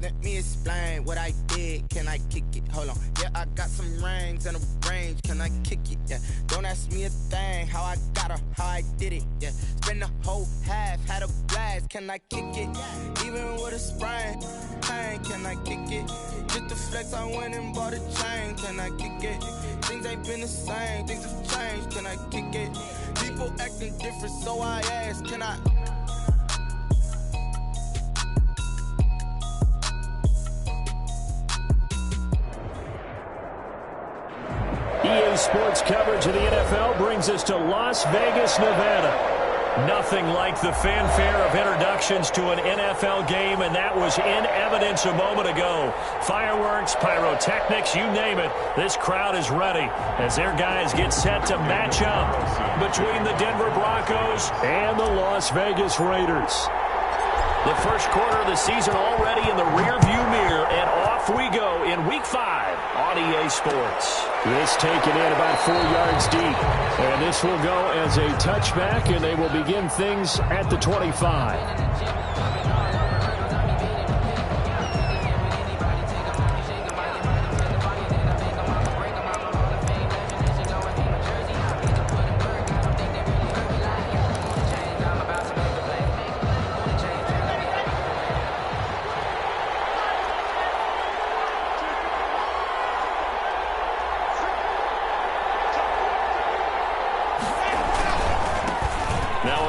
Let me explain what I did. Can I kick it? Hold on. Yeah, I got some rings and a range. Can I kick it? Yeah. Don't ask me a thing. How I got her, how I did it. Yeah. Spend the whole half, had a blast. Can I kick it? Even with a sprain, pain. Can I kick it? Just to flex, I went and bought a chain. Can I kick it? Things ain't been the same. Things have changed. Can I kick it? People acting different, so I ask. Can I? EA Sports coverage of the NFL brings us to Las Vegas, Nevada. Nothing like the fanfare of introductions to an NFL game, and that was in evidence a moment ago. Fireworks, pyrotechnics, you name it. This crowd is ready as their guys get set to match up between the Denver Broncos and the Las Vegas Raiders. The first quarter of the season already in the rearview mirror, and off we go in Week 5 on EA Sports. This taken in about 4 yards deep. And this will go as a touchback, and they will begin things at the 25.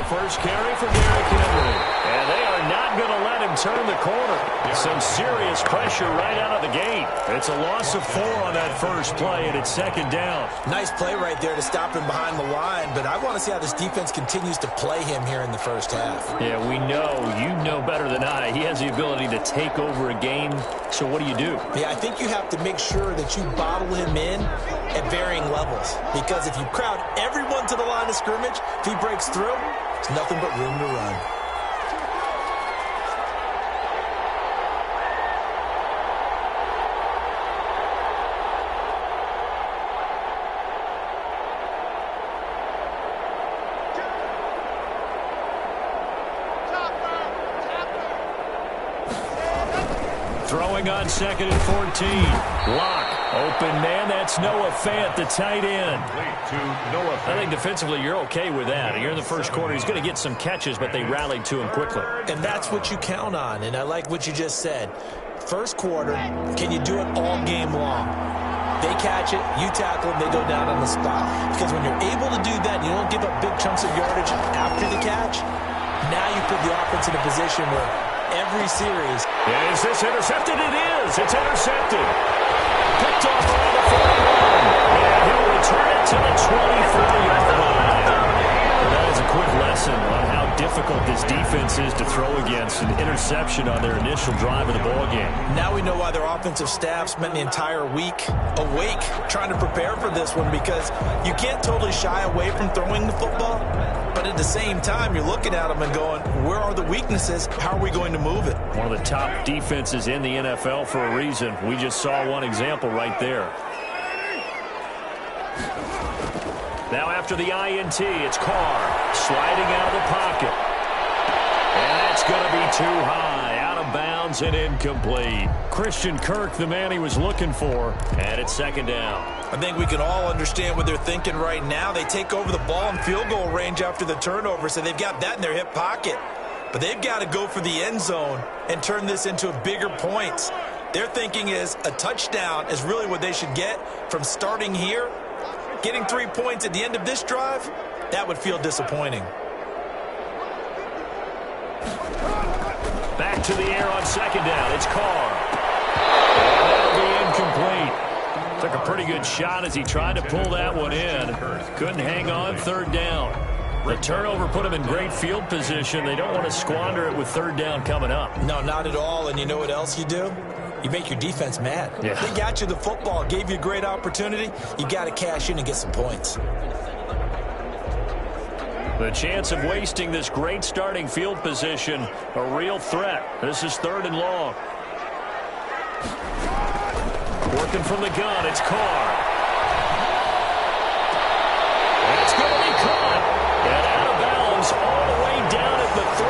First carry for Derrick Henry. And they are not going to let him turn the corner. Some serious pressure right out of the gate. It's a loss of 4 on that first play, and it's second down. Nice play right there to stop him behind the line, but I want to see how this defense continues to play him here in the first half. Yeah, we know. You know better than I. He has the ability to take over a game, so what do you do? Yeah, I think you have to make sure that you bottle him in at varying levels, because if you crowd everyone to the line of scrimmage, if he breaks through, there's nothing but room to run. Throwing on 2nd and 14. Lock. Open man. That's Noah Fant, the tight end. I think defensively you're okay with that. Here in the first quarter, he's going to get some catches, but they rallied to him quickly. And that's what you count on, and I like what you just said. First quarter, can you do it all game long? They catch it, you tackle them, they go down on the spot. Because when you're able to do that, you don't give up big chunks of yardage after the catch, now you put the offense in a position where every series. Is this intercepted? It is. It's intercepted. Picked off around the 41. And he'll return it to the 24-yard line. That is a quick lesson on how difficult this defense is to throw against. An interception on their initial drive of the ballgame. Now we know why their offensive staff spent the entire week awake trying to prepare for this one, because you can't totally shy away from throwing the football. But at the same time, you're looking at them and going, where are the weaknesses? How are we going to move it? One of the top defenses in the NFL for a reason. We just saw one example right there. Now after the INT, it's Carr sliding out of the pocket. And that's going to be too high. Out of bounds and incomplete. Christian Kirk, the man he was looking for. And it's second down. I think we can all understand what they're thinking right now. They take over the ball in field goal range after the turnover, so they've got that in their hip pocket. But they've got to go for the end zone and turn this into a bigger point. Their thinking is a touchdown is really what they should get from starting here. Getting 3 points at the end of this drive, that would feel disappointing. Back to the air on second down. It's Carr. And that'll be incomplete. Took a pretty good shot as he tried to pull that one in. Couldn't hang on. Third down. The turnover put him in great field position. They don't want to squander it with third down coming up. No, not at all. And you know what else you do? You make your defense mad. Yeah. They got you the football, gave you a great opportunity. You got to cash in and get some points. The chance of wasting this great starting field position, a real threat. This is 3rd and long. Working from the gun, it's Carr. And it's going to be caught. And out of bounds all the way down at the 3.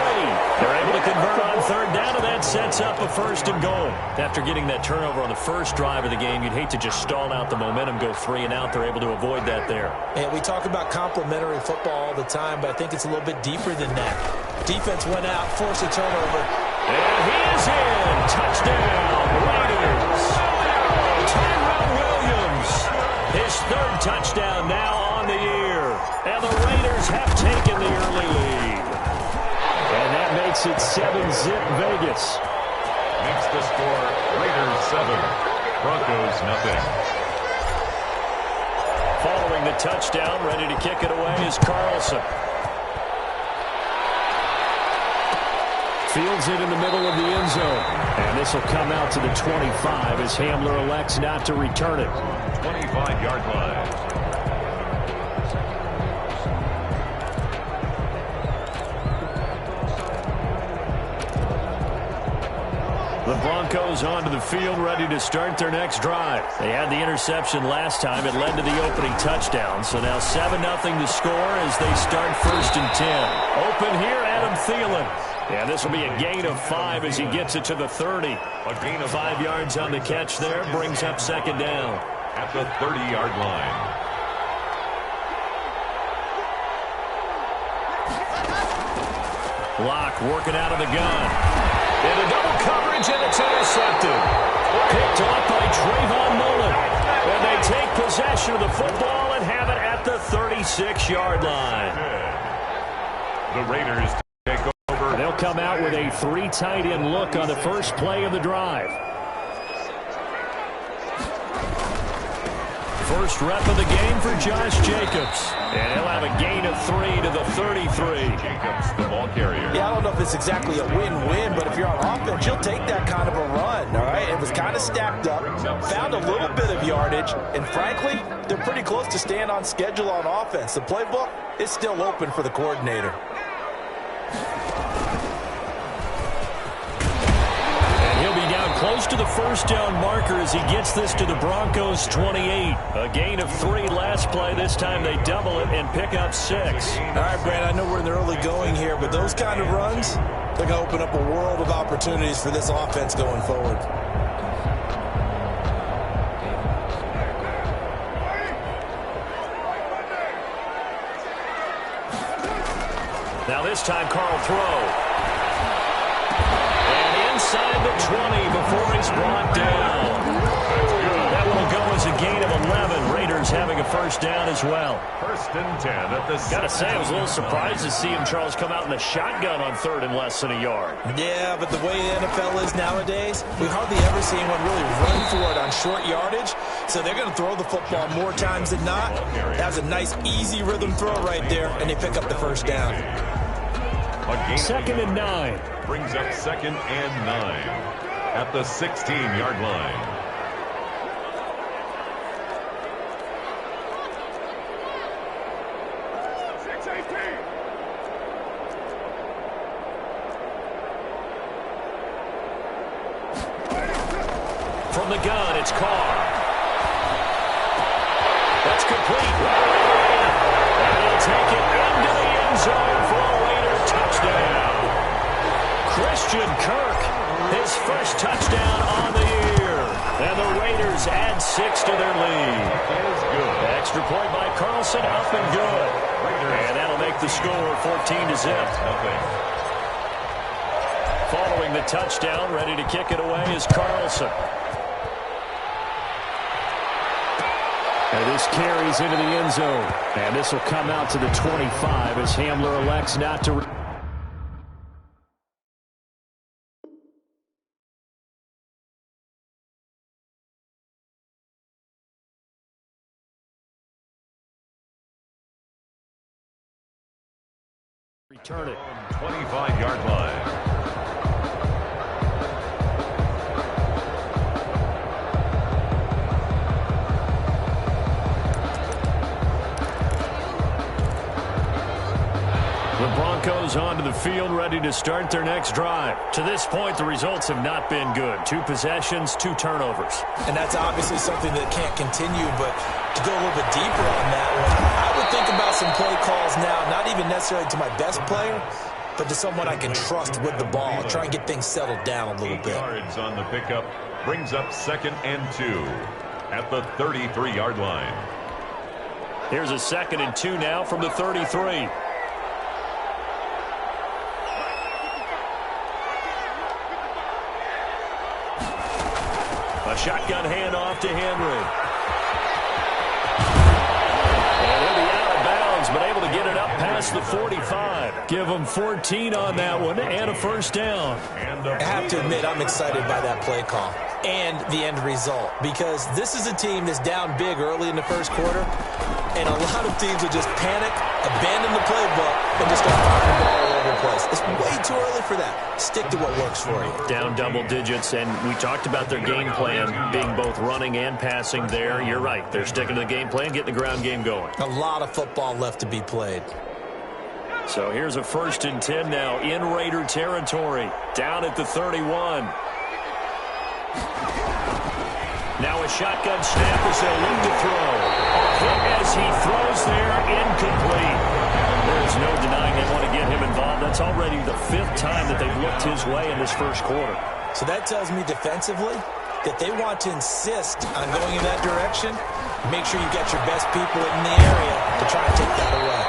They're able to convert on third down, and that sets up a 1st and goal. After getting that turnover on the first drive of the game, you'd hate to just stall out the momentum, go 3 and out. They're able to avoid that there. And we talk about complementary football all the time, but I think it's a little bit deeper than that. Defense went out, forced a turnover. And he is in. Touchdown, Raiders. Tyrell Williams, his 3rd touchdown now on the year. And the Raiders have taken the early lead. And that makes it 7-zip Vegas. Makes the score Raiders 7, Broncos nothing. Following the touchdown, ready to kick it away is Carlson. Fields it in the middle of the end zone. And this will come out to the 25 as Hamler elects not to return it. 25-yard line. The Broncos onto the field, ready to start their next drive. They had the interception last time. It led to the opening touchdown. So now 7-0 to score as they start 1st and 10. Open here, Adam Thielen. And this will be a gain of 5 as he gets it to the 30. A gain of 5 yards on the catch there, brings up 2nd down. At the 30-yard line. Locke working out of the gun. Into double coverage, and it's intercepted. Picked off by Trayvon Mullen. And they take possession of the football and have it at the 36-yard line. The Raiders take over. They'll come out with a 3 tight end look on the first play of the drive. First rep of the game for Josh Jacobs. And he'll have a gain of 3 to the 33. Jacobs, the ball carrier. Yeah, I don't know if it's exactly a win-win, but if you're on offense, you'll take that kind of a run, all right? It was kind of stacked up, found a little bit of yardage, and frankly, they're pretty close to staying on schedule on offense. The playbook is still open for the coordinator. Close to the first down marker as he gets this to the Broncos 28. A gain of 3 last play. This time they double it and pick up 6. All right, Brad, I know we're in the early going here, but those kind of runs, they're going to open up a world of opportunities for this offense going forward. Now this time Carl throw. Inside the 20 before he's brought down. That will go as a gain of 11. Raiders having a first down as well. 1st and 10 at the. Gotta say, I was a little surprised to see him, Charles, come out in the shotgun on 3rd and less than a yard. Yeah, but the way the NFL is nowadays, we hardly ever see anyone really run for it on short yardage. So they're going to throw the football more times than not. That was a nice, easy rhythm throw right there, and they pick up the first down. 2nd and 9. Brings up 2nd and 9 at the 16-yard line. From the gun, it's Carr. That's complete. And he'll take it into the end zone for a Raider touchdown. Christian Kirk, his first touchdown on the year. And the Raiders add 6 to their lead. Extra point by Carlson, up and good. And that'll make the score 14-zip. Following the touchdown, ready to kick it away is Carlson. And this carries into the end zone. And this will come out to the 25 as Hamler elects not to. Return it. 25-yard line. The Broncos onto the field, ready to start their next drive. To this point, the results have not been good. 2 possessions, 2 turnovers. And that's obviously something that can't continue, but to go a little bit deeper on that one, I would think about some play calls now, not even necessarily to my best player, but to someone I can trust with the ball. Try and get things settled down a little 8 bit. yards on the pickup brings up 2nd and 2 at the 33-yard line. Here's a 2nd and 2 now from the 33. A shotgun handoff to Henry. And he'll be out of bounds, but able to get it up past the 45. Give him 14 on that one and a first down. I have to admit, I'm excited by that play call and the end result, because this is a team that's down big early in the first quarter, and a lot of teams will just panic, abandon the playbook, and just start firing the ball all over the place. It's way too early for that. Stick to what works for you. Down double digits, and we talked about their game plan being both running and passing there. You're right. They're sticking to the game plan, getting the ground game going. A lot of football left to be played. So here's a 1st and 10 now in Raider territory, down at the 31. Now a shotgun snap as they'll look to throw. Hit as he throws there, incomplete. There's no denying they want to get him involved. That's already the 5th time that they've looked his way in this first quarter. So that tells me defensively that they want to insist on going in that direction. Make sure you get your best people in the area to try and take that away.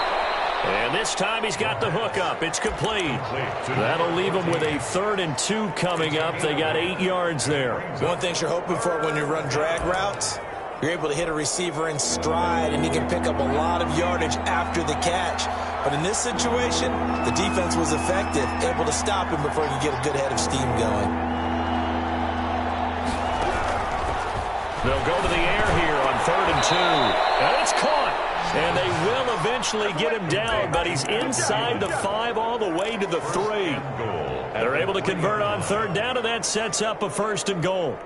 And this time he's got the hook up. It's complete. That'll leave him with a 3rd and 2 coming up. They got 8 yards there. One thing you're hoping for when you run drag routes, you're able to hit a receiver in stride, and he can pick up a lot of yardage after the catch. But in this situation, the defense was effective, able to stop him before he could get a good head of steam going. They'll go to the air here on 3rd and 2. And it's caught. And they will eventually get him down, but he's inside the 5 all the way to the 3. They're able to convert on 3rd down, and that sets up a 1st and goal.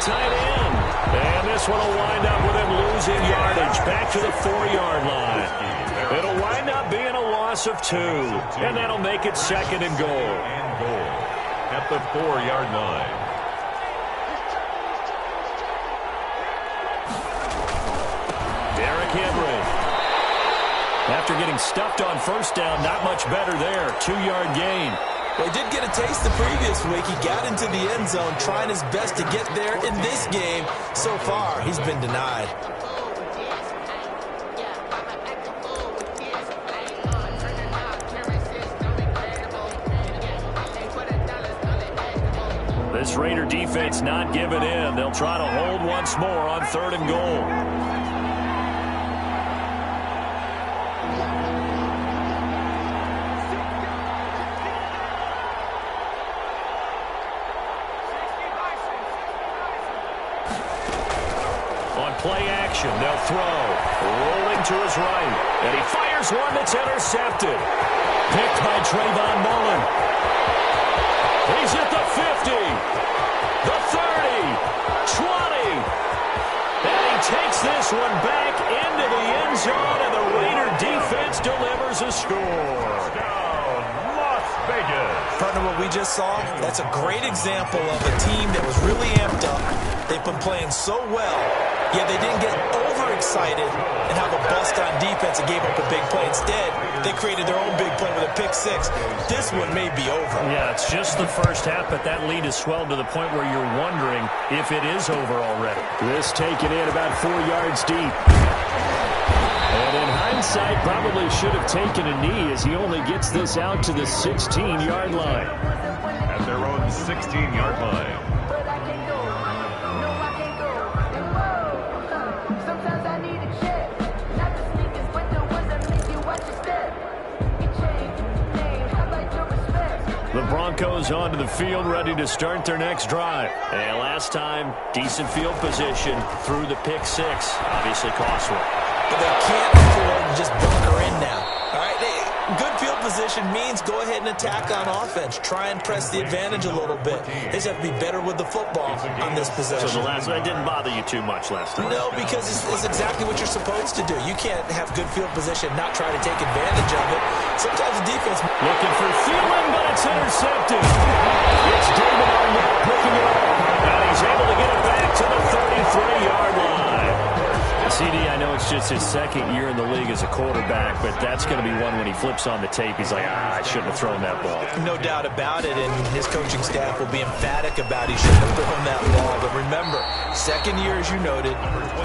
Tight end. And this one will wind up with him losing yardage back to the 4-yard line. It'll wind up being a loss of 2, and that'll make it 2nd and goal. At the 4-yard line. Derrick Henry. After getting stuffed on 1st down, not much better there. 2-yard gain. Well, he did get a taste the previous week. He got into the end zone, trying his best to get there in this game. So far, he's been denied. This Raider defense not giving in. They'll try to hold once more on 3rd and goal. Play action. They'll throw. Rolling to his right. And he fires one that's intercepted. Picked by Trayvon Mullen. He's at the 50. The 30. 20. And he takes this one back into the end zone, and the Raider defense delivers a score. Las Vegas. Partner, what we just saw, that's a great example of a team that was really amped up. They've been playing so well, yet they didn't get overexcited and have a bust on defense and gave up a big play. Instead, they created their own big play with a pick 6. This one may be over. Yeah, it's just the first half, but that lead has swelled to the point where you're wondering if it is over already. This taken in about 4 yards deep. And in hindsight, probably should have taken a knee as he only gets this out to the 16-yard line. At their own 16-yard line. The Broncos onto the field, ready to start their next drive. And last time, decent field position through the pick 6. Obviously costly. But they can't afford to just bunker in now. All right, good field position means go ahead and attack on offense. Try and press the advantage a little bit. They just have to be better with the football on this possession. So the last one didn't bother you too much last time? No, because it's exactly what you're supposed to do. You can't have good field position, not try to take advantage of it. Sometimes the defense... Looking for Thielen, but it's intercepted. It's David Arnett picking it up, and he's able to get it back to the 33-yard line. CD, I know it's just his second year in the league as a quarterback, but that's going to be one when he flips on the tape. He's like, I shouldn't have thrown that ball. No doubt about it, and his coaching staff will be emphatic about he shouldn't have thrown that ball. But remember, second year, as you noted,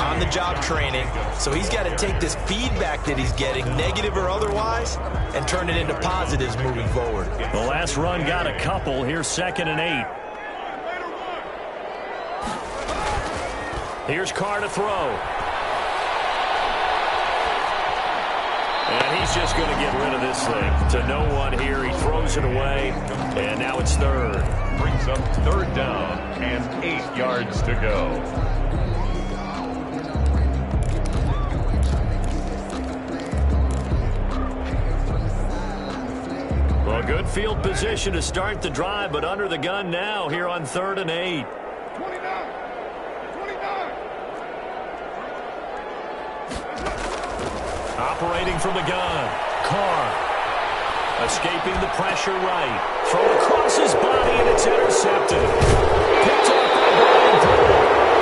on-the-job training, so he's got to take this feedback that he's getting, negative or otherwise, and turn it into positives moving forward. The last run got a couple. Here's 2nd and 8. Here's Carr to throw. And he's just going to get rid of this thing. To no one here. He throws it away. And now it's 3rd. Brings up 3rd down and 8 yards to go. Well, good field position to start the drive, but under the gun now here on 3rd and 8. 29. Operating from the gun. Carr. Escaping the pressure right. Throw across his body, and it's intercepted. Picked up by Brian Poole.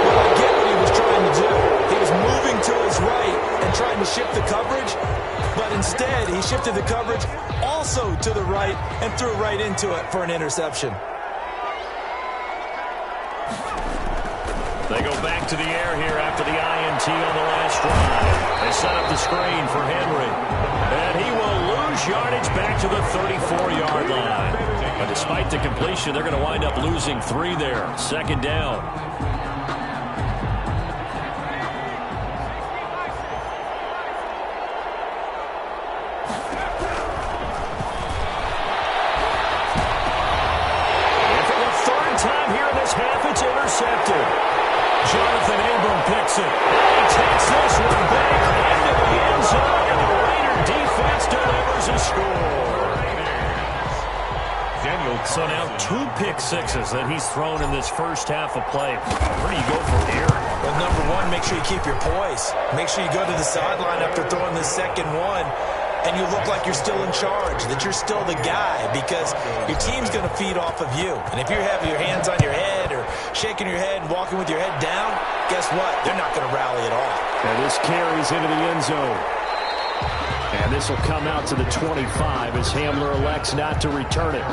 Well, I get what he was trying to do. He was moving to his right and trying to shift the coverage, but instead he shifted the coverage also to the right and threw right into it for an interception. They go back to the air here after the INT on the last drive. They set up the screen for Henry. And he will lose yardage back to the 34-yard line. But despite the completion, they're going to wind up losing 3 there. 2nd down. And for the 3rd time here in this half, it's intercepted. Jonathan Abram picks it. He takes this one back into the end zone, and the Raider defense delivers a score. So now 2 pick sixes that he's thrown in this first half of play. Where do you go from here? Well, number one, make sure you keep your poise. Make sure you go to the sideline after throwing the second one, and you look like you're still in charge, that you're still the guy, because your team's going to feed off of you. And if you have your hands on your head or shaking your head and walking with your head down, guess what? They're not going to rally at all. And this carries into the end zone. And this will come out to the 25 as Hamler elects not to return it.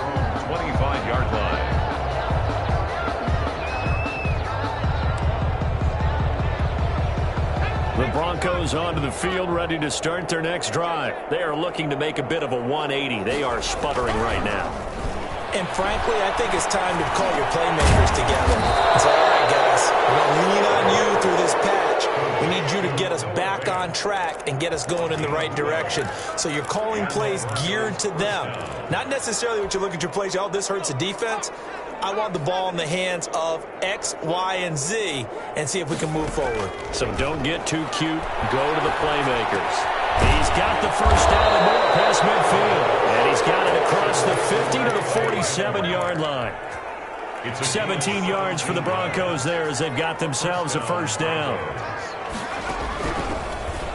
25-yard line. The Broncos onto the field, ready to start their next drive. They are looking to make a bit of a 180. They are sputtering right now. And frankly, I think it's time to call your playmakers together. It's all right, guys. We're going to lean on you through this patch. We need you to get us back on track and get us going in the right direction. So you're calling plays geared to them. Not necessarily what you look at your plays, oh, this hurts the defense. I want the ball in the hands of X, Y, and Z and see if we can move forward. So don't get too cute. Go to the playmakers. He's got the first down and more past midfield. And he's got it across the 50 to the 47-yard line. 17 yards for the Broncos there as they've got themselves a first down.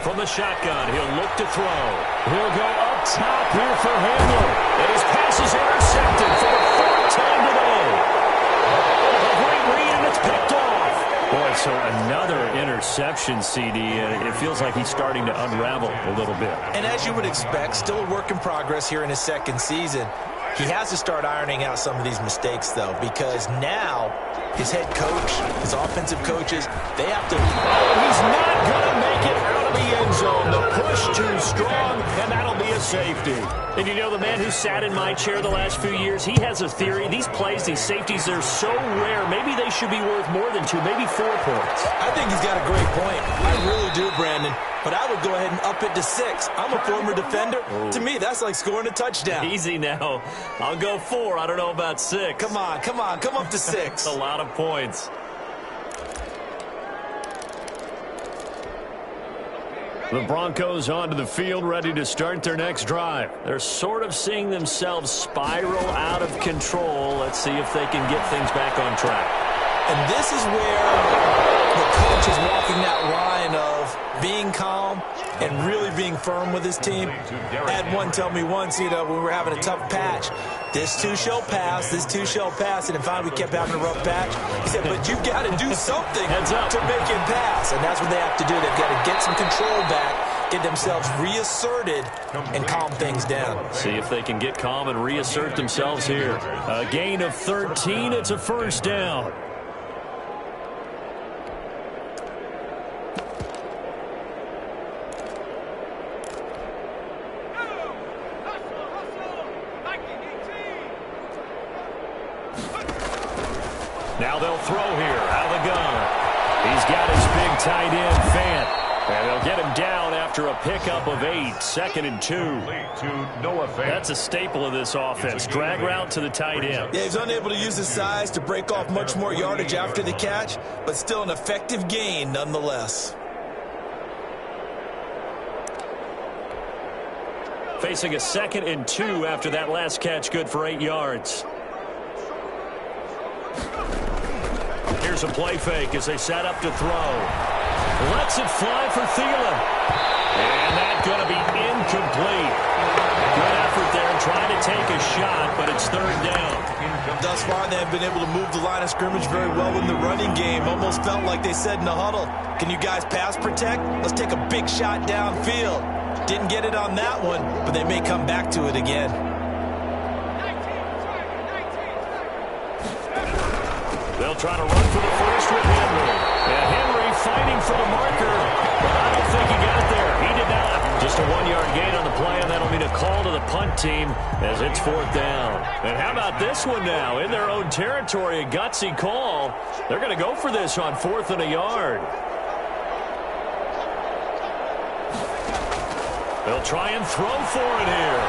From the shotgun, he'll look to throw. He'll go up top here for Hamler. And his pass is intercepted for the 4th time today. A great read, and it's picked off. Boy, so another interception, CD. It feels like he's starting to unravel a little bit. And as you would expect, still a work in progress here in his second season. He has to start ironing out some of these mistakes, though, because now his head coach, his offensive coaches, they have to... Oh, he's not going to make it out of the end zone. The push too strong, and that'll be a safety. And you know, the man who sat in my chair the last few years, he has a theory. These plays, these safeties, they're so rare. Maybe they should be worth more than 2, maybe 4 points. I think he's got a great point. I really do, Brandon. But I would go ahead and up it to 6. I'm a former defender. Ooh. To me, that's like scoring a touchdown. Easy now. I'll go 4. I don't know about 6. Come on. Come up to 6. That's a lot of points. The Broncos onto the field, ready to start their next drive. They're sort of seeing themselves spiral out of control. Let's see if they can get things back on track. And this is where the coach is walking that line of being calm and really being firm with his team. I had one tell me once, when we were having a tough patch, this too shall pass, this too shall pass, and finally we kept having a rough patch. He said, but you've got to do something to make it pass, and that's what they have to do. They've got to get some control back, get themselves reasserted, and calm things down. See if they can get calm and reassert themselves here. A gain of 13, it's a first down. Now they'll throw here out of the gun. He's got his big tight end, Fant. And they'll get him down after a pickup of 8, 2nd and 2. That's a staple of this offense. Drag route to the tight end. Yeah, he's unable to use his size to break off much more yardage after the catch, but still an effective gain nonetheless. Facing a 2nd and 2 after that last catch, good for 8 yards. Here's a play fake as they set up to throw. Lets it fly for Thielen. And that's going to be incomplete. Good effort there trying to take a shot, but it's 3rd down. Thus far, they have been able to move the line of scrimmage very well in the running game. Almost felt like they said in the huddle, can you guys pass protect? Let's take a big shot downfield. Didn't get it on that one, but they may come back to it again. They'll try to run for the first with Henry. And Henry fighting for the marker, but I don't think he got there. He did not. Just a 1-yard gain on the play, and that'll mean a call to the punt team as it's 4th down. And how about this one now? In their own territory, a gutsy call. They're going to go for this on 4th and a yard. They'll try and throw for it here.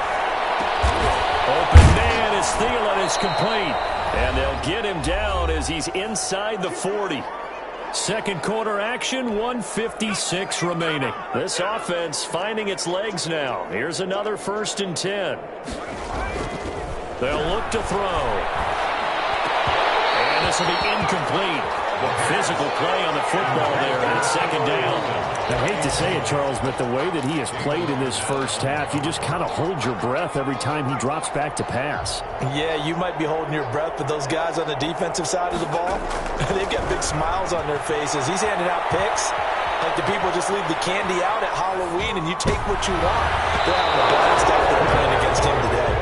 Open man as Thielen is complete. And they'll get him down as he's inside the 40. Second quarter action, 1:56 remaining. This offense finding its legs now. Here's another 1st and 10. They'll look to throw. And this will be incomplete. Physical play on the football there, and it's 2nd down. I hate to say it, Charles, but the way that he has played in this first half, you just kind of hold your breath every time he drops back to pass. Yeah, you might be holding your breath, but those guys on the defensive side of the ball, they've got big smiles on their faces. He's handing out picks like the people just leave the candy out at Halloween and you take what you want. They're having a blast out there playing against him today.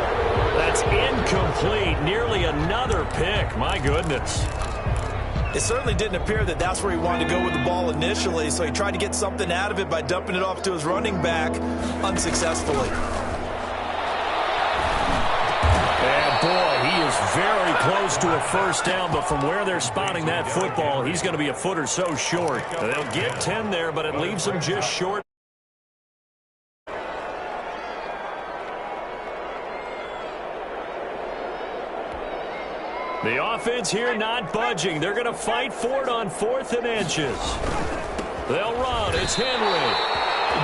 That's incomplete. Nearly another pick. My goodness. It certainly didn't appear that that's where he wanted to go with the ball initially, so he tried to get something out of it by dumping it off to his running back unsuccessfully. And boy, he is very close to a first down, but from where they're spotting that football, he's going to be a foot or so short. They'll get 10 there, but it leaves them just short. The offense here not budging. They're going to fight for it on 4th and inches. They'll run. It's Henry.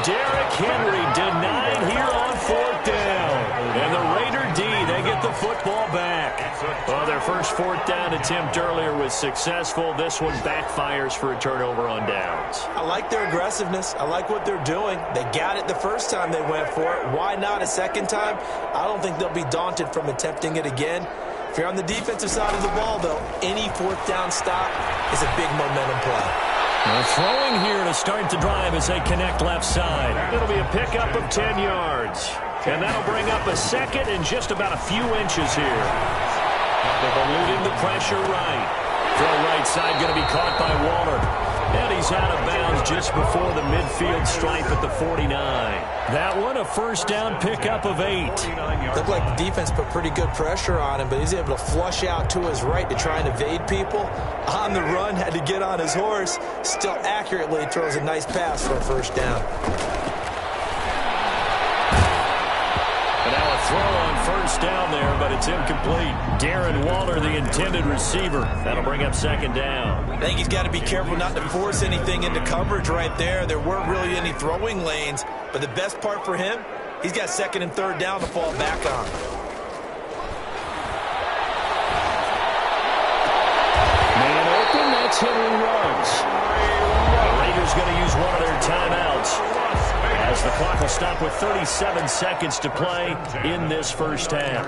Derrick Henry denied here on 4th down. And the Raider D, they get the football back. Well, their first 4th down attempt earlier was successful. This one backfires for a turnover on downs. I like their aggressiveness. I like what they're doing. They got it the first time they went for it. Why not a second time? I don't think they'll be daunted from attempting it again. If you're on the defensive side of the ball, though, any 4th down stop is a big momentum play. They're throwing here to start the drive as they connect left side. It'll be a pickup of 10 yards. And that'll bring up a 2nd and just about a few inches here. They're eluding the pressure right. Throw right side going to be caught by Waller. And he's out of bounds just before the midfield stripe at the 49. That one, a first down pickup of 8. Looked like the defense put pretty good pressure on him, but he's able to flush out to his right to try and evade people. On the run, had to get on his horse. Still accurately throws a nice pass for a first down. And now a throw on first down there, but it's incomplete. Darren Waller, the intended receiver. That'll bring up second down. I think he's got to be careful not to force anything into coverage right there. There weren't really any throwing lanes, but the best part for him, he's got second and third down to fall back on. Man open, that's Henry Ruggs. The Raiders going to use one of their timeouts, as the clock will stop with 37 seconds to play in this first half.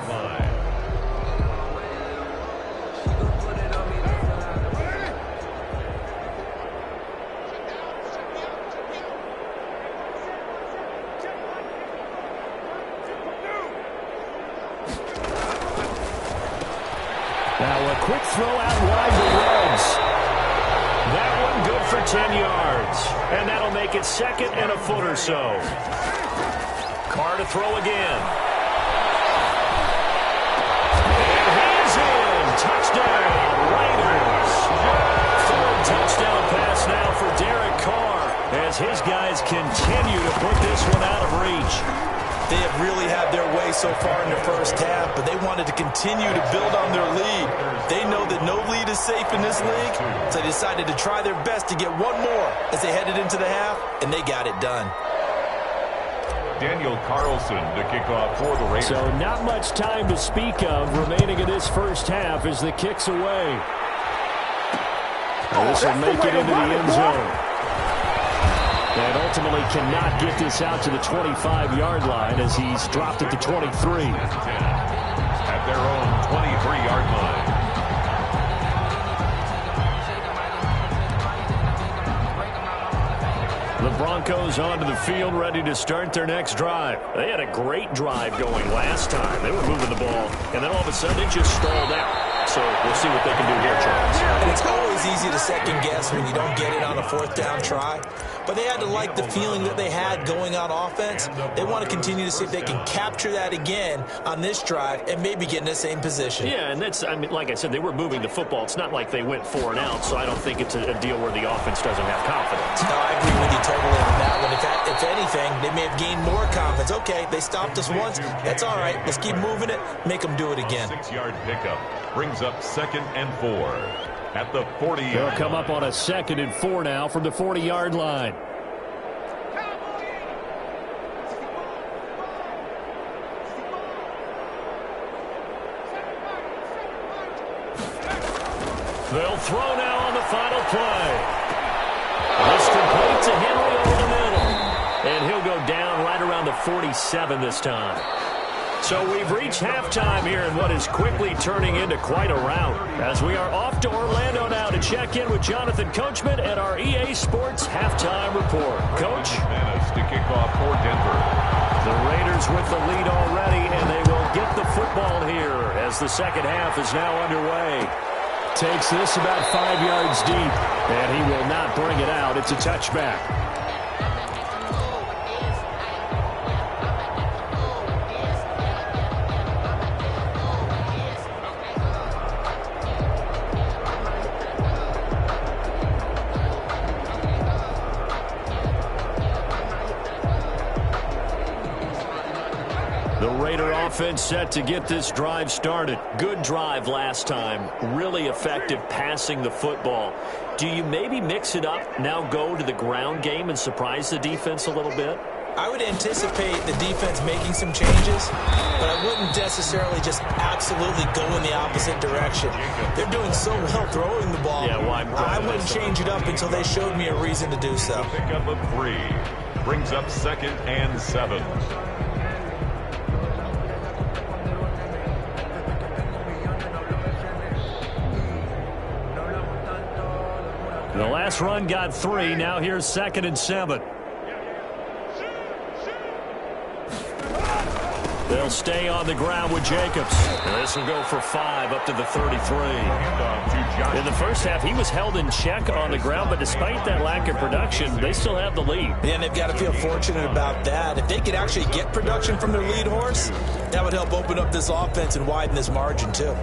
Now a quick throw out wide to Ruggs. That one good for 10 yards. And that'll make it second and a foot or so. Carr to throw again. And he's in. Touchdown, Raiders. Third touchdown pass now for Derek Carr, as his guys continue to put this one out of reach. They have really had their way so far in the first half, but they wanted to continue to build on their lead. They know that no lead is safe in this league, so they decided to try their best to get one more as they headed into the half, and they got it done. Daniel Carlson to kick off for the Raiders. So not much time to speak of remaining in this first half as the kick's away. This will make it into the end zone. And ultimately cannot get this out to the 25-yard line as he's dropped it to 23. At their own 23-yard line. The Broncos onto the field, ready to start their next drive. They had a great drive going last time. They were moving the ball, and then all of a sudden it just stalled out. So we'll see what they can do here, Charles. And it's always easy to second guess when you don't get it on a fourth down try. But they had to like the feeling that they had going on offense. They want to continue to see if they can capture that again on this drive and maybe get in the same position. Yeah, and that's, I mean, like I said, they were moving the football. It's not like they went 4 and out, so I don't think it's a deal where the offense doesn't have confidence. No, I agree with you totally on that one. If anything, they may have gained more confidence. Okay, they stopped us once. That's all right. Let's keep moving it. Make them do it again. 6-yard pickup brings up 2nd and 4 at the 40-yard line. They'll come up on a 2nd and 4 now from the 40-yard line. They'll throw now on the final play. This complete to Henry over the middle. And he'll go down right around the 47 this time. So we've reached halftime here in what is quickly turning into quite a rout, as we are off to Orlando now to check in with Jonathan Coachman at our EA Sports Halftime Report. Coach? Minutes to kick off for Denver. The Raiders with the lead already, and they will get the football here as the second half is now underway. Takes this about 5 yards deep, and he will not bring it out. It's a touchback. The Raider offense set to get this drive started. Good drive last time. Really effective passing the football. Do you maybe mix it up, now go to the ground game and surprise the defense a little bit? I would anticipate the defense making some changes, but I wouldn't necessarily just absolutely go in the opposite direction. They're doing so well throwing the ball. Yeah, well, I wouldn't change it up until they showed me a reason to do so. Pickup of 3 brings up 2nd and 7. The last run got 3. Now here's 2nd and 7. They'll stay on the ground with Jacobs. And this will go for 5 up to the 33. In the first half, he was held in check on the ground, but despite that lack of production, they still have the lead. And they've got to feel fortunate about that. If they could actually get production from their lead horse, that would help open up this offense and widen this margin too.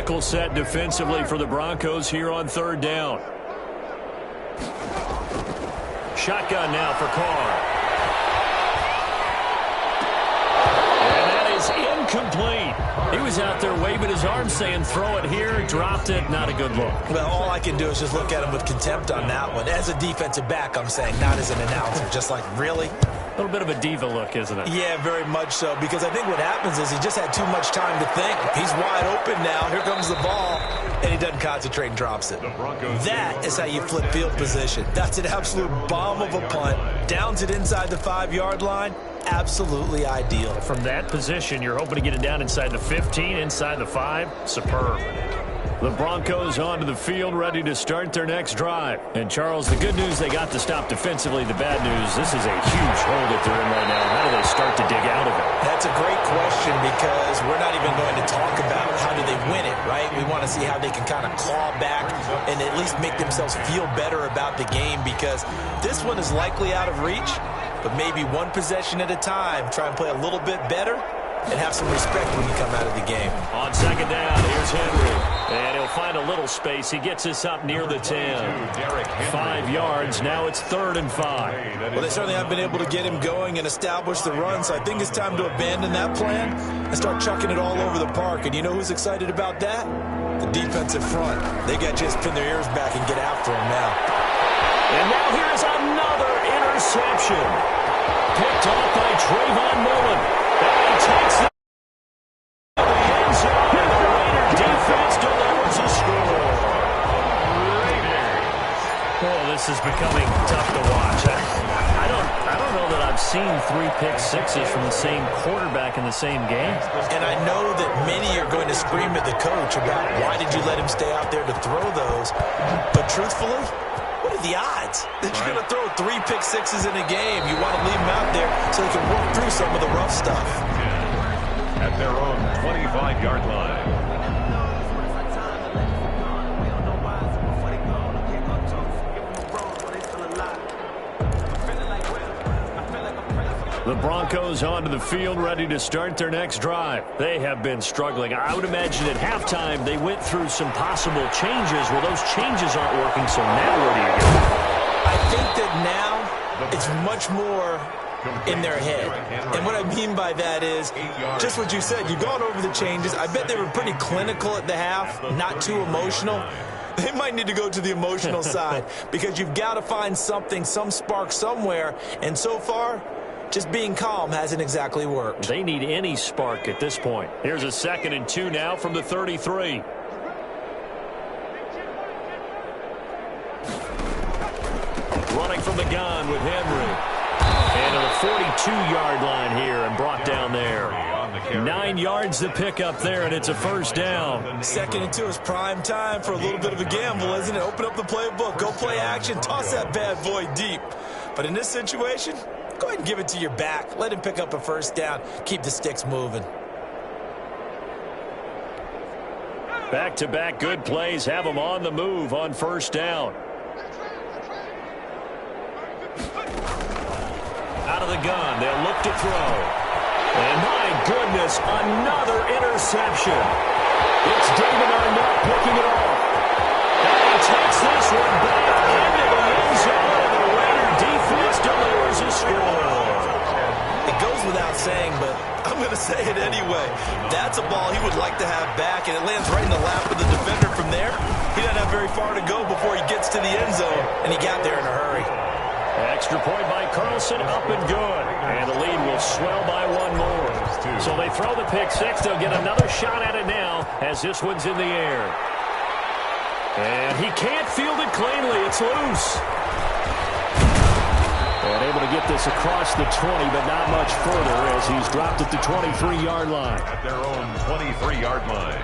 nickel set defensively for the Broncos here on third down. Shotgun now for Carr. And that is incomplete. He was out there waving his arms saying throw it here, dropped it, not a good look. Well, all I can do is just look at him with contempt on that one. As a defensive back, I'm saying, not as an announcer. Just like, really? A little bit of a diva look, isn't it? Yeah, very much so, because I think what happens is he just had too much time to think. He's wide open now. Here comes the ball, and he doesn't concentrate and drops it. That is how you flip field position. That's an absolute bomb of a punt. Downs it inside the 5-yard line. Absolutely ideal. From that position, you're hoping to get it down inside the 15, inside the 5. Superb. The Broncos onto the field, ready to start their next drive. And, Charles, the good news, they got to stop defensively. The bad news, this is a huge hole that they're in right now. How do they start to dig out of it? That's a great question, because we're not even going to talk about how do they win it, right? We want to see how they can kind of claw back and at least make themselves feel better about the game, because this one is likely out of reach, but maybe one possession at a time. Try and play a little bit better and have some respect when you come out of the game. On second down, here's Henry. And he'll find a little space. He gets us up near the 10. 5 yards. Now it's 3rd and 5. Well, they certainly haven't been able to get him going and establish the run, so I think it's time to abandon that plan and start chucking it all over the park. And you know who's excited about that? The defensive front. They got to just pin their ears back and get after him now. And now here's another interception. Picked off by Trayvon Mullen. And he takes the end zone, and the Raider defense delivers a score. Oh, this is becoming tough to watch. I don't know that I've seen 3 pick sixes from the same quarterback in the same game. And I know that many are going to scream at the coach about why did you let him stay out there to throw those. But truthfully, what are the odds that you're going to throw 3 pick sixes in a game? You want to leave them out there so they can work through some of the rough stuff. At their own 25-yard line. The Broncos onto the field, ready to start their next drive. They have been struggling. I would imagine at halftime they went through some possible changes. Well, those changes aren't working, so now where do you go? I think that now it's much more in their head. And what I mean by that is just what you said. You've gone over the changes. I bet they were pretty clinical at the half, not too emotional. They might need to go to the emotional side, because you've got to find something, some spark somewhere. And so far, just being calm hasn't exactly worked. They need any spark at this point. Here's a 2nd and 2 now from the 33. Running from the gun with Henry. And to the 42-yard line here and brought down there. 9 yards to pick up there, and it's a 1st down. 2nd and 2 is prime time for a little bit of a gamble, isn't it? Open up the playbook, go play action, toss that bad boy deep. But in this situation, go ahead and give it to your back. Let him pick up a 1st down. Keep the sticks moving. Back-to-back good plays have them on the move on 1st down. Out of the gun, they'll look to throw. And my goodness, another interception. It's David Arnett picking it off. And he takes this one back into the end zone, and the Raider defense delivers a score. It goes without saying, but I'm going to say it anyway. That's a ball he would like to have back, and it lands right in the lap of the defender from there. He doesn't have very far to go before he gets to the end zone, and he got there in a hurry. Extra point by Carlson, up and good. And the lead will swell by 1 more. So they throw the pick six. They'll get another shot at it now as this one's in the air. And he can't field it cleanly. It's loose. And able to get this across the 20, but not much further as he's dropped at the 23-yard line. At their own 23-yard line.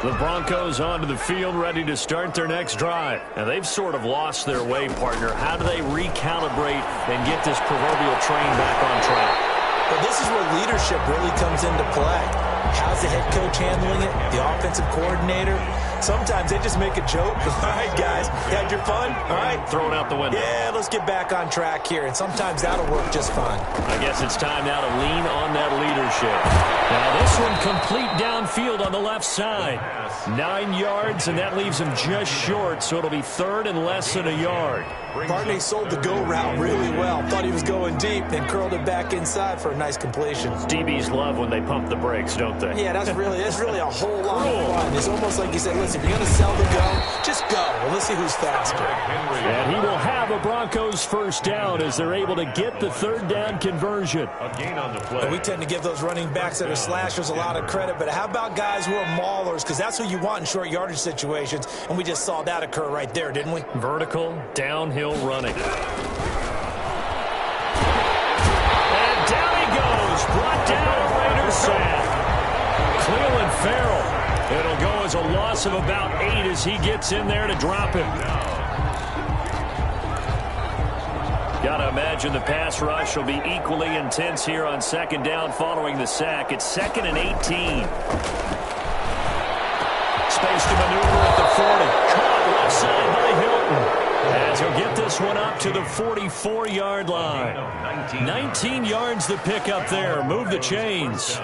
The Broncos onto the field, ready to start their next drive. And they've sort of lost their way, partner. How do they recalibrate and get this proverbial train back on track? But this is where leadership really comes into play. How's the head coach handling it? The offensive coordinator? Sometimes they just make a joke. All right, guys, you had your fun? All right. Throw it out the window. Yeah, let's get back on track here, and sometimes that'll work just fine. I guess it's time now to lean on that leadership. Now this one complete downfield on the left side. 9 yards, and that leaves him just short, so it'll be third and less than a yard. Barney sold the go route really well. Thought he was going deep, then curled it back inside for a nice completion. DBs love when they pump the brakes, don't they? Yeah, that's really a whole lot of fun. It's almost like you said, listen, if you're going to sell the go, just go. Well, let's see who's faster. And he will have a Broncos first down as they're able to get the third down conversion. A gain on the play. And we tend to give those running backs that are slashers a lot of credit, but how about guys who are maulers? Because that's who you want in short yardage situations, and we just saw that occur right there, didn't we? Vertical, downhill running. And down he goes. Brought down Raiders sack. Cleveland Farrell. It'll go as a loss of about 8 as he gets in there to drop him. Got to imagine the pass rush will be equally intense here on second down following the sack. It's 2nd and 18. Space to maneuver at the 40. Caught left side by Hilton. As he'll get this one up to the 44-yard line. 19 yards to pick up there. Move the chains.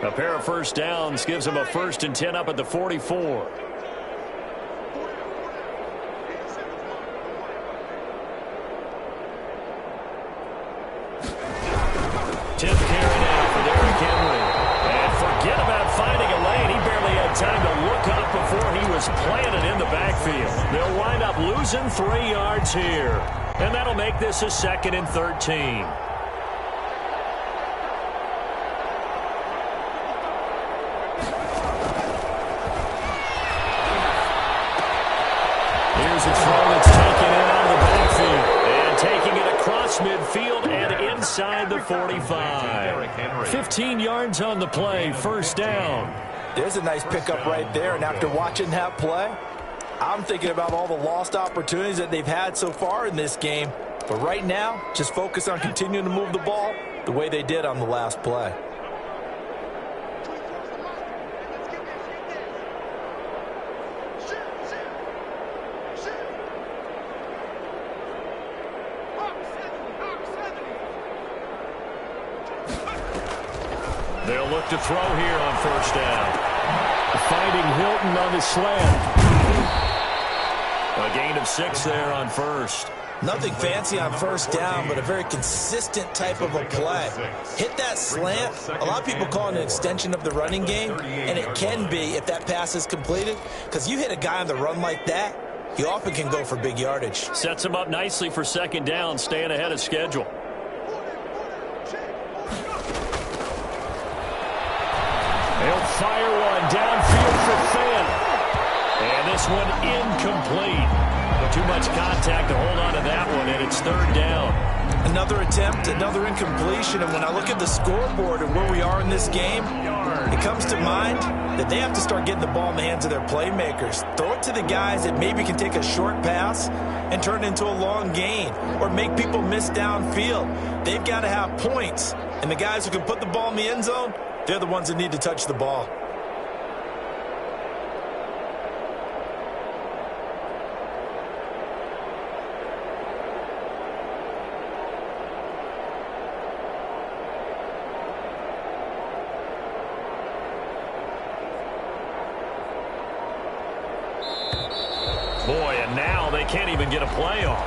A pair of first downs gives him a 1st and 10 up at the 44. Tip carry now for Derrick Henry. And forget about finding a lane. He barely had time to look up before he was planted in the backfield. They'll wind up losing 3 yards here. And that'll make this a 2nd and 13. Here's a throw that's taken in out of the backfield. And taking it across midfield and inside the 45. 15 yards on the play, first down. There's a nice pickup right there, and after watching that play, I'm thinking about all the lost opportunities that they've had so far in this game. But right now, just focus on continuing to move the ball the way they did on the last play. They'll look to throw here on first down. Finding Hilton on the slant. A gain of 6 there on first. Nothing fancy on first down, but a very consistent type of a play. Hit that slant. A lot of people call it an extension of the running game, and it can be if that pass is completed, because you hit a guy on the run like that, he often can go for big yardage. Sets him up nicely for second down, staying ahead of schedule. They'll fire one downfield for Fant. And this one incomplete. Too much contact to hold on to that one, and it's third down. Another attempt, another incompletion, and when I look at the scoreboard and where we are in this game, it comes to mind that they have to start getting the ball in the hands of their playmakers. Throw it to the guys that maybe can take a short pass and turn it into a long gain or make people miss downfield. They've got to have points, and the guys who can put the ball in the end zone, they're the ones that need to touch the ball. Boy, and now they can't even get a play off.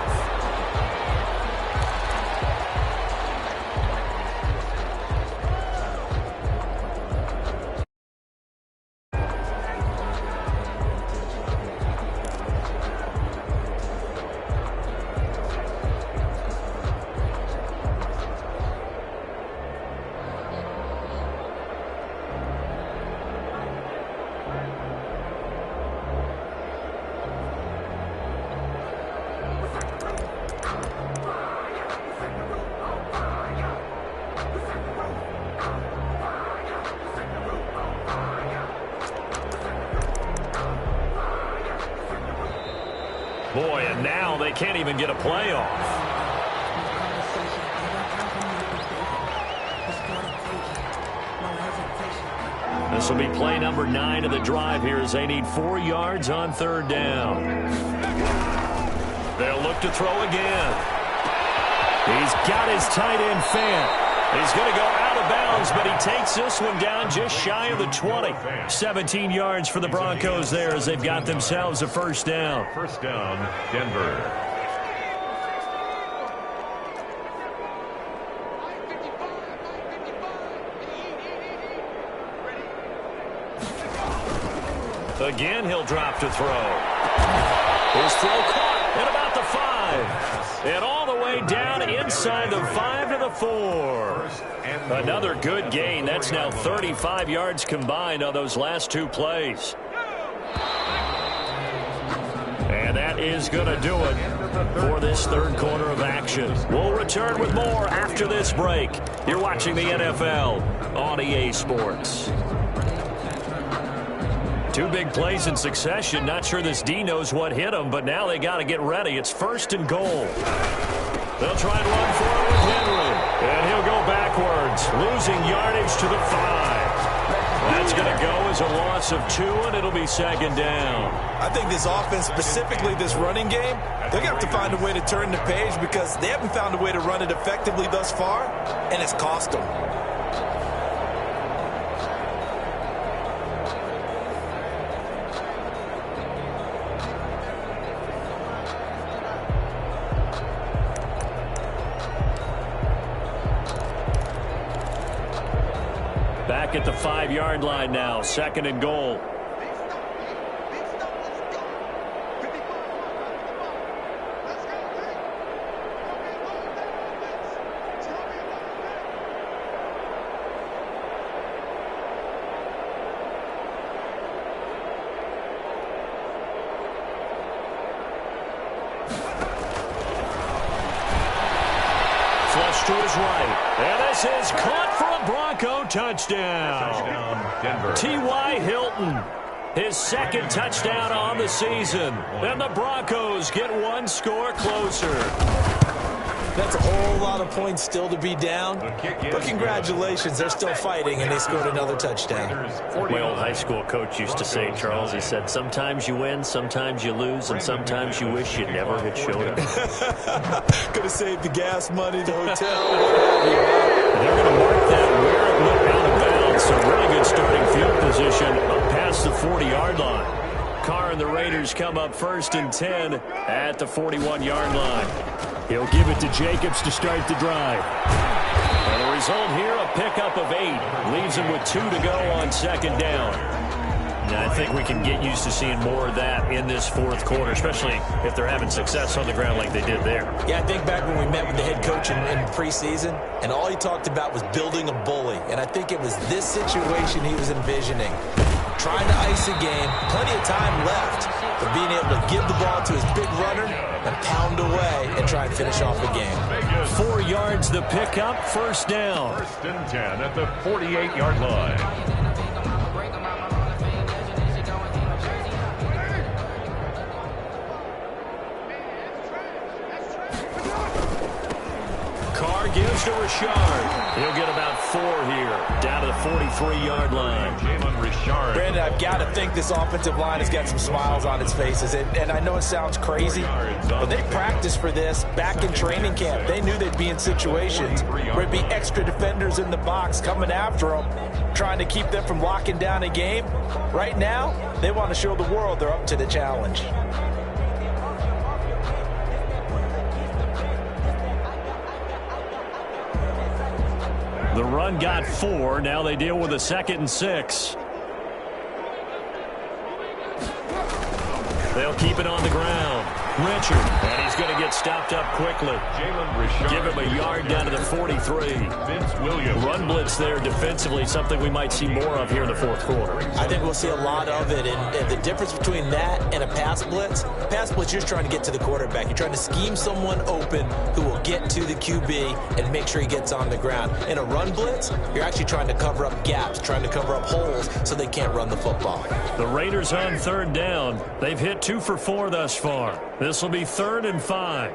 Boy, and now they can't even get a playoff. This will be play number 9 of the drive here as they need 4 yards on 3rd down. They'll look to throw again. He's got his tight end Fant. He's going to go out of bounds, but he takes this one down just shy of the 20. 17 yards for the Broncos there as they've got themselves a 1st down. 1st down, Denver. Again, he'll drop to throw. His throw caught at about the 5. And all the way down inside the 5 to the 4. Another good gain. That's now 35 yards combined on those last 2 plays. And that is going to do it for this 3rd quarter of action. We'll return with more after this break. You're watching the NFL on EA Sports. 2 big plays in succession. Not sure this D knows what hit him, but now they got to get ready. It's 1st and goal. They'll try and run for it with Henry. And he'll go backwards, losing yardage to the 5. That's going to go as a loss of 2, and it'll be 2nd down. I think this offense, specifically this running game, they're going to have to find a way to turn the page because they haven't found a way to run it effectively thus far, and it's cost them. Back at the 5-yard line now, 2nd and goal. Flush to his right. And this is caught for a Bronco touchdown. T.Y. Hilton, his 2nd touchdown on the season. And the Broncos get 1 score closer. That's a whole lot of points still to be down. But congratulations, they're still fighting, and they scored another touchdown. My old high school coach used to say, Charles, he said, sometimes you win, sometimes you lose, and sometimes you wish you never had showed up. Could have saved the gas money, the hotel. They're going to mark that where it went out of bounds. So really good starting field position up past the 40-yard line. Carr and the Raiders come up 1st and 10 at the 41-yard line. He'll give it to Jacobs to start the drive. And the result here, a pickup of 8. Leaves him with 2 to go on 2nd down. And I think we can get used to seeing more of that in this 4th quarter, especially if they're having success on the ground like they did there. Yeah, I think back when we met with the head coach in preseason, and all he talked about was building a bully. And I think it was this situation he was envisioning. Trying to ice a game, plenty of time left, but being able to give the ball to his big runner and pound away and try and finish off the game. 4 yards the pickup, 1st down. 1st and 10 at the 48-yard line. Carr gives to Richard. He'll get about 4 here, down to the 43-yard line. Brandon, I've got to think this offensive line has got some smiles on its faces. And I know it sounds crazy, but they practiced for this back in training camp. They knew they'd be in situations where it'd be extra defenders in the box coming after them, trying to keep them from locking down a game. Right now, they want to show the world they're up to the challenge. The run got 4. Now they deal with a 2nd and 6. They'll keep it on the ground. Richard, and he's going to get stopped up quickly. Give him a yard down to the 43. Run blitz there defensively, something we might see more of here in the 4th quarter. I think we'll see a lot of it, and the difference between that and a pass blitz, you're just trying to get to the quarterback. You're trying to scheme someone open who will get to the QB and make sure he gets on the ground. In a run blitz, you're actually trying to cover up gaps, trying to cover up holes so they can't run the football. The Raiders on 3rd down. They've hit 2 for 4 thus far. This This will be 3rd and 5.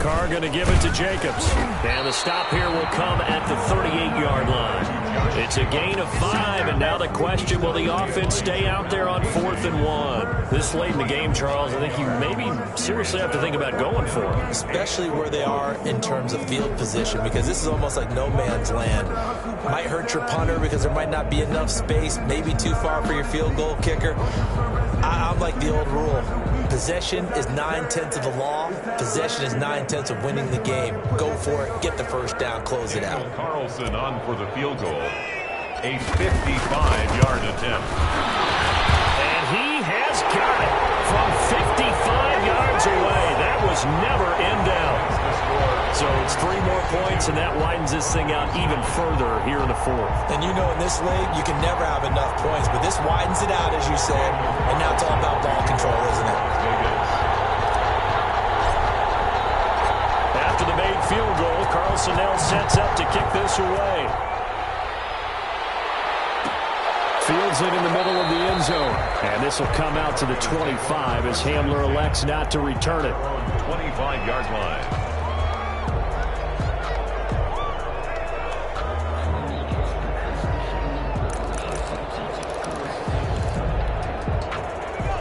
Carr going to give it to Jacobs. And the stop here will come at the 38-yard line. It's a gain of 5, and now the question, will the offense stay out there on 4th and 1? This late in the game, Charles, I think you maybe seriously have to think about going for it. Especially where they are in terms of field position, because this is almost like no man's land. Might hurt your punter because there might not be enough space, maybe too far for your field goal kicker. I'm like the old rule. Possession is 9/10 of the law. Possession is 9/10 of winning the game. Go for it. Get the first down. Close it out. Carlson on for the field goal. A 55-yard attempt. And he has got it from 55 yards away. That was never in doubt. So it's 3 more points, and that widens this thing out even further here in the 4th. And you know, in this league, you can never have enough points, but this widens it out, as you said, and now it's all about ball control, isn't it? After the made field goal, Carlson now sets up to kick this away. Fields it in the middle of the end zone. And this will come out to the 25 as Hamler elects not to return it. 25-yard line.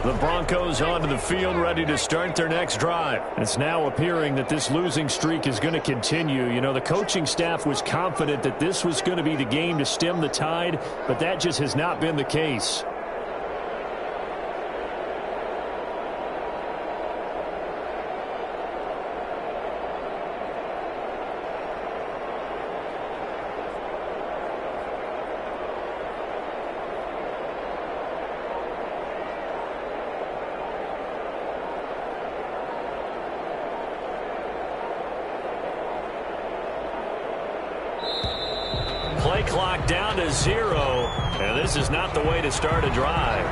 The Broncos onto the field, ready to start their next drive. It's now appearing that this losing streak is going to continue. You know, the coaching staff was confident that this was going to be the game to stem the tide, but that just has not been the case. Play clock down to 0, and this is not the way to start a drive.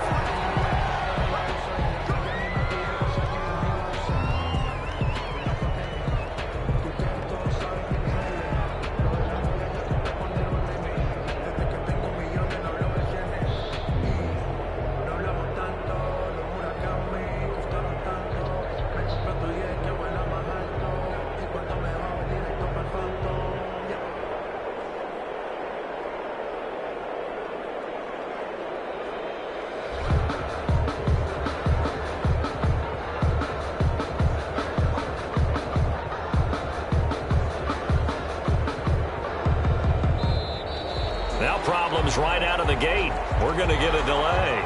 Now problems right out of the gate. We're going to get a delay.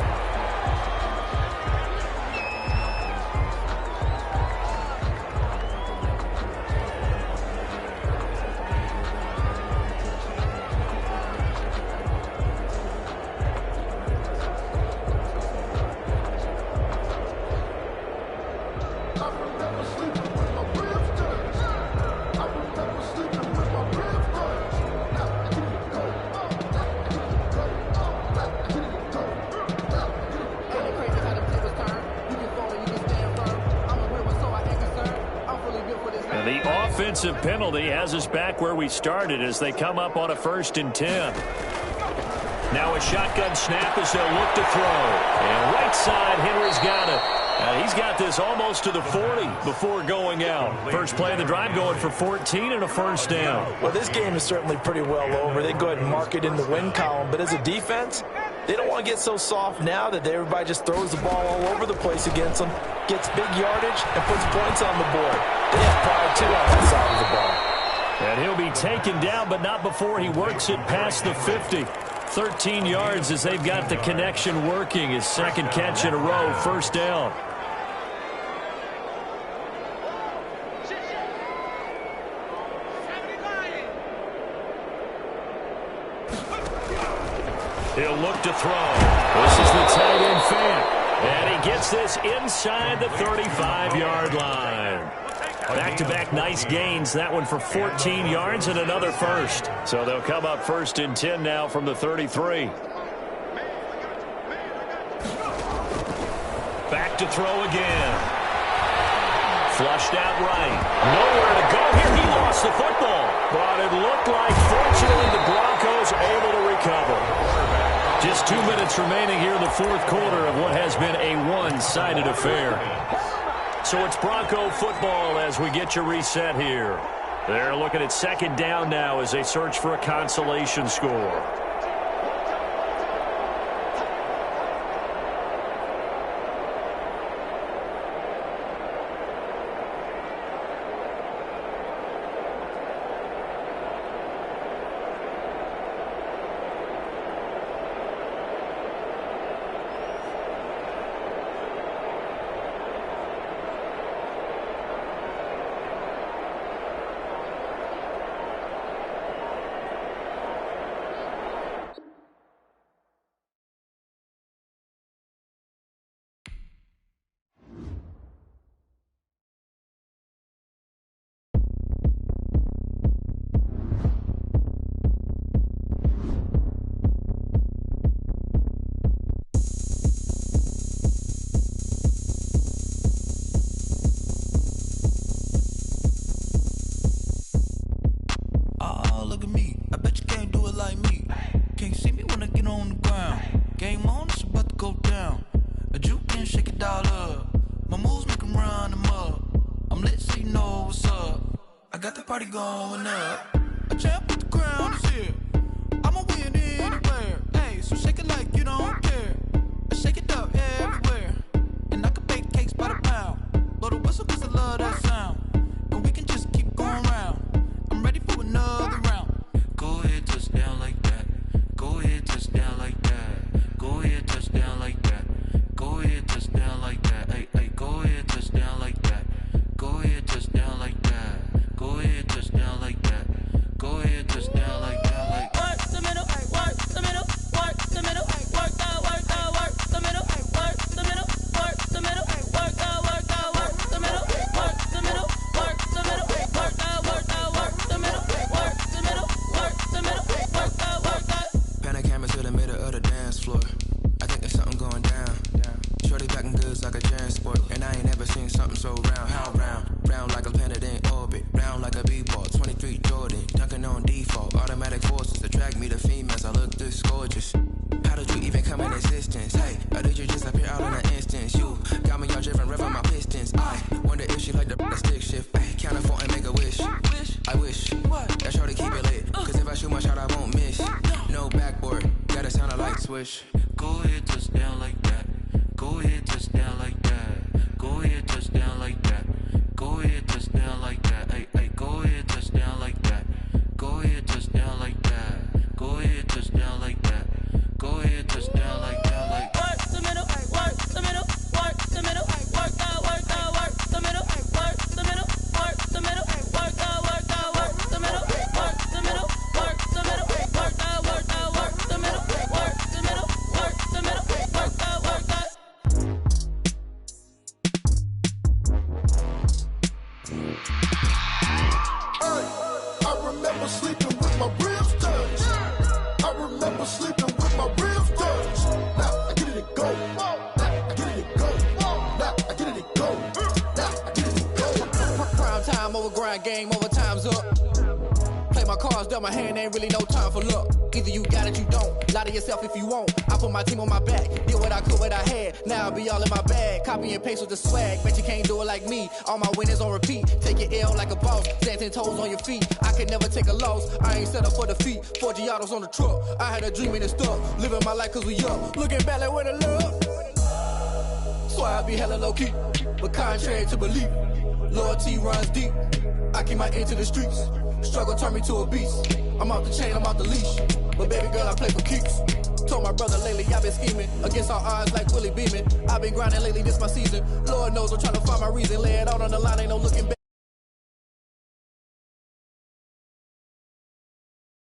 Offensive penalty has us back where we started as they come up on a 1st and 10. Now a shotgun snap as they'll look to throw. And right side, Henry's got it. He's got this almost to the 40 before going out. First play of the drive going for 14 and a 1st down. Well, this game is certainly pretty well over. They go ahead and mark it in the win column. But as a defense, they don't want to get so soft now that everybody just throws the ball all over the place against them, gets big yardage, and puts points on the board. They have pride, too, on that side of the ball. And he'll be taken down, but not before he works it past the 50. 13 yards as they've got the connection working. His 2nd catch in a row, 1st down. He'll look to throw. This is the tight end fan. And he gets this inside the 35-yard line. Back-to-back nice gains. That one for 14 yards and another 1st. So they'll come up 1st and 10 now from the 33. Back to throw again. Flushed out right. Nowhere to go here. He lost the football. But it looked like, fortunately, the Broncos able to recover. Just 2 minutes remaining here in the fourth quarter of what has been a one-sided affair. So it's Bronco football as we get you reset here. They're looking at second down now as they search for a consolation score. Going up, a champ with the crown is here. I'ma win anywhere. Hey, so shake it like you don't care. Shake it up everywhere. And I can bake cakes by the pound. Blow the whistle 'cause I love that sound. And we can just keep going round. I'm ready for another round. Go ahead, touch down like that. Go ahead, touch down like that. Go ahead, touch down like that. Go ahead, touch down like that. Hey, hey, go ahead, touch down like that. Go ahead, touch down like that. Go ahead, touch down like that. Go ahead, touch down like that. Like work the middle, work the middle, work the middle, work the middle, work the middle, work the middle, work the middle, work the middle, work the middle, work the middle, work the middle, work the middle, work the middle, work the. Pan a camera to the middle of the dance floor. I think there's something going down. Shorty packing goods like a transport, and I ain't never seen something so round. How round? Round like a planet in orbit, round like a b-ball. 23 Jordan, dunking on default. Automatic forces attract me to females. I look this gorgeous. How did you even come in existence? Hey, or did you just appear out in an instance? You got me all driven, revving my pistons. I wonder if she like the stick shift. Ay, count a four and make a wish. I wish that shorty keep it lit. 'Cause if I shoot my shot, I won't miss. No backboard, gotta sound a light switch. Go ahead, touch down like that. Go ahead, touch down like that. Go ahead, touch down like that. Go ahead, touch down like that. Hey, hey, go ahead, touch down like that. Go ahead, touch down like that. Go ahead, touch down like that. Go ahead, touch down like that. Like work the middle, work the middle, work the middle, work the middle, work the middle, work the middle, work the middle, work the middle, work the middle, work the middle, work the middle, work the middle, work the middle, work the. I remember sleeping with my ribs touched. I remember sleeping with my ribs touched. Now I get it and go. Now I get it and go. Now I get it and go. Now I get it and go. Prime time over grind game, over time's up. Play my cards, dealt my hand, ain't really no time for luck. Either you got it, you don't. Lie to yourself if you won't. I put my team on my back, did what I could, what I had. Now I be all in my bag, copy and paste with the swag. Bet you can't do it like me. All my winners on repeat. Take your L like a boss, stand 10 toes on your feet. I can never take a loss. I ain't set up for defeat. 4 Giottos on the truck. I had a dream and it's stuck. Living my life 'cause we up. Looking back like where the love. Swear I be hella low key, but contrary to belief, loyalty runs deep. I keep my ear to the streets. Struggle turned me to a beast. I'm off the chain, I'm off the leash. But baby girl, I play for keeps. Told my brother lately, I've been scheming against all odds like Willie Beeman. I've been grinding lately, this my season. Lord knows I'm trying to find my reason. Lay it out on the line, ain't no looking back.